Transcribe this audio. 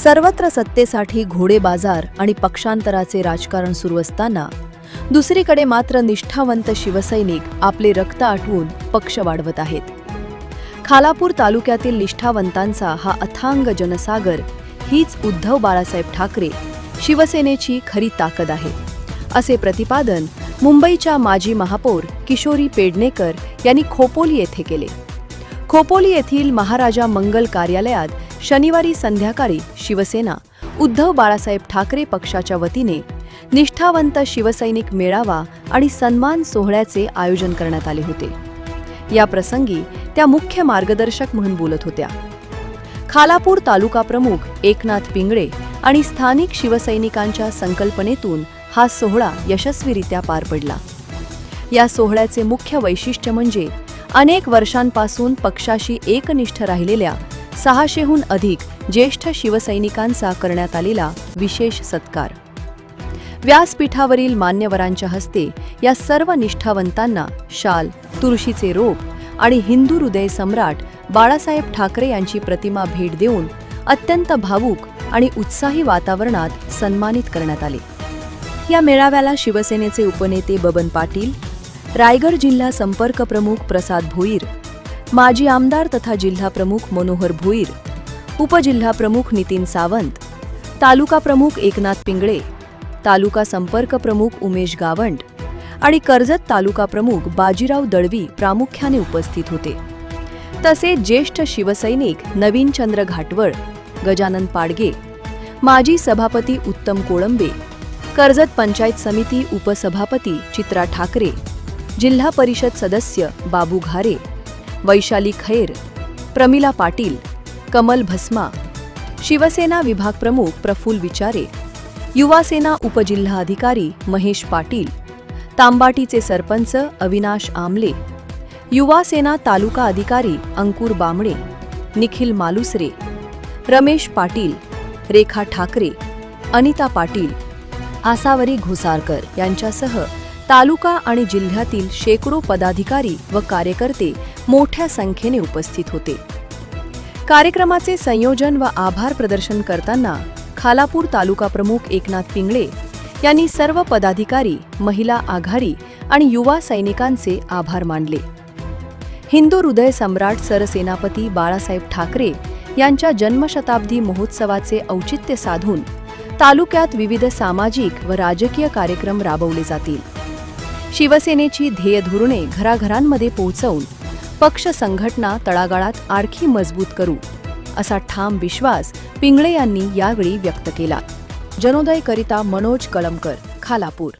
सर्वत्र सत्तेसाठी घोडेबाजार आणि पक्षांतराचे राजकारण सुरू असताना दुसरीकडे मात्र निष्ठावंत शिवसैनिक आपले रक्त आटवून पक्ष वाढवत आहेत. खालापूर तालुक्यातील निष्ठावंतांचा हा अथांग जनसागर हीच उद्धव बाळासाहेब ठाकरे शिवसेनेची खरी ताकद आहे, असे प्रतिपादन मुंबईच्या माजी महापौर किशोरी पेडणेकर यांनी खोपोली येथे केले. खोपोली येथील महाराजा मंगल कार्यालयात शनिवारी संध्याकाळी शिवसेना उद्धव बाळासाहेब ठाकरे पक्षाच्या वतीने निष्ठावंत शिवसैनिक मेळावा आणि सन्मान सोहळ्याचे आयोजन करण्यात आले होते. या प्रसंगी त्या मुख्य मार्गदर्शक म्हणून बोलत होत्या. खालापूर तालुका प्रमुख एकनाथ पिंगळे आणि स्थानिक शिवसैनिकांच्या संकल्पनेतून हा सोहळा यशस्वीरित्या पार पडला. या सोहळ्याचे मुख्य वैशिष्ट्य म्हणजे अनेक वर्षांपासून पक्षाशी एकनिष्ठ राहिलेल्या 600हून अधिक ज्येष्ठ शिवसैनिकांचा करण्यात आलेला विशेष सत्कार. व्यासपीठावरील मान्यवरांच्या हस्ते या सर्व निष्ठावंतांना शाल, तुळशीचे रोप आणि हिंदू हृदय सम्राट बाळासाहेब ठाकरे यांची प्रतिमा भेट देऊन अत्यंत भावूक आणि उत्साही वातावरणात सन्मानित करण्यात आले. या मेळाव्याला शिवसेनेचे उपनेते बबन पाटील, रायगड जिल्हा संपर्क प्रमुख प्रसाद भोईर, माजी आमदार तथा जिल्हा प्रमुख मनोहर भोईर, उपजिल्हा प्रमुख नितीन सावंत, तालुका प्रमुख एकनाथ पिंगळे, तालुका संपर्क प्रमुख उमेश गावंड आणि कर्जत तालुका प्रमुख बाजीराव दळवी प्रामुख्याने उपस्थित होते. तसेच ज्येष्ठ शिवसैनिक नवीनचंद्र घाटवळ, गजानन पाडगे, माजी सभापती उत्तम कोळंबे, कर्जत पंचायत समिती उपसभापती चित्रा ठाकरे, जिल्हा परिषद सदस्य बाबू घारे, वैशाली खैर, प्रमिला पाटील, कमल भस्मा, शिवसेना विभाग प्रमुख प्रफुल्ल विचारे, युवासेना उपजिल्हाधिकारी महेश पाटील, तांबाटीचे सरपंच अविनाश आमले, युवासेना तालुका अधिकारी अंकुर बामणे, निखिल मालुसरे, रमेश पाटील, रेखा ठाकरे, अनिता पाटील, आसावरी घोसाळकर यांच्यासह तालुका आणि जिल्ह्यातील शेकडो पदाधिकारी व कार्यकर्ते मोठ्या संख्येने उपस्थित होते. कार्यक्रमाचे संयोजन व आभार प्रदर्शन करताना खालापूर तालुका प्रमुख एकनाथ पिंगळे यांनी सर्व पदाधिकारी, महिला आघाडी आणि युवा सैनिकांचे आभार मानले. हिंदू हृदय सम्राट सरसेनापती बाळासाहेब ठाकरे यांच्या जन्मशताब्दी महोत्सवाचे औचित्य साधून तालुक्यात विविध सामाजिक व राजकीय कार्यक्रम राबवले जातील. शिवसेनेची ध्येय धोरणे घराघरांमध्ये पोहोचवून पक्ष संघटना तळागाळात आणखी मजबूत करू, असा ठाम विश्वास पिंगळे यांनी यावेळी व्यक्त केला. जनोदयकरिता मनोज कळमकर, खालापूर.